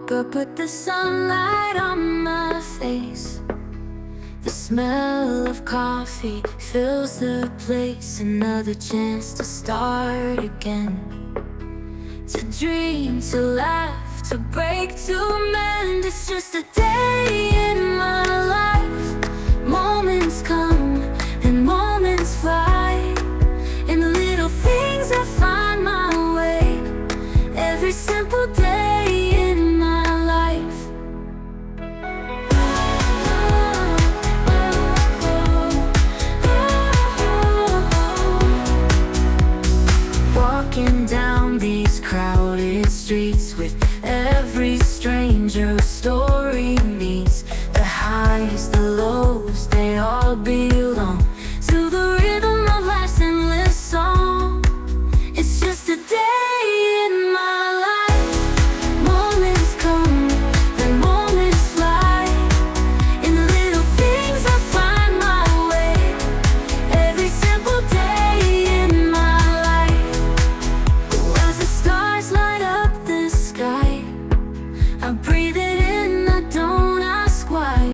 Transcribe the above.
woke up with the sunlight on my face. The smell of coffee fills the place. Another chance to start again. To dream, to laugh, to break, to mend. It's just a day in my life. Moments come and moments fly. In the little things I find my way. Every simple day in my life. Walking down these crowded streets with every stranger story.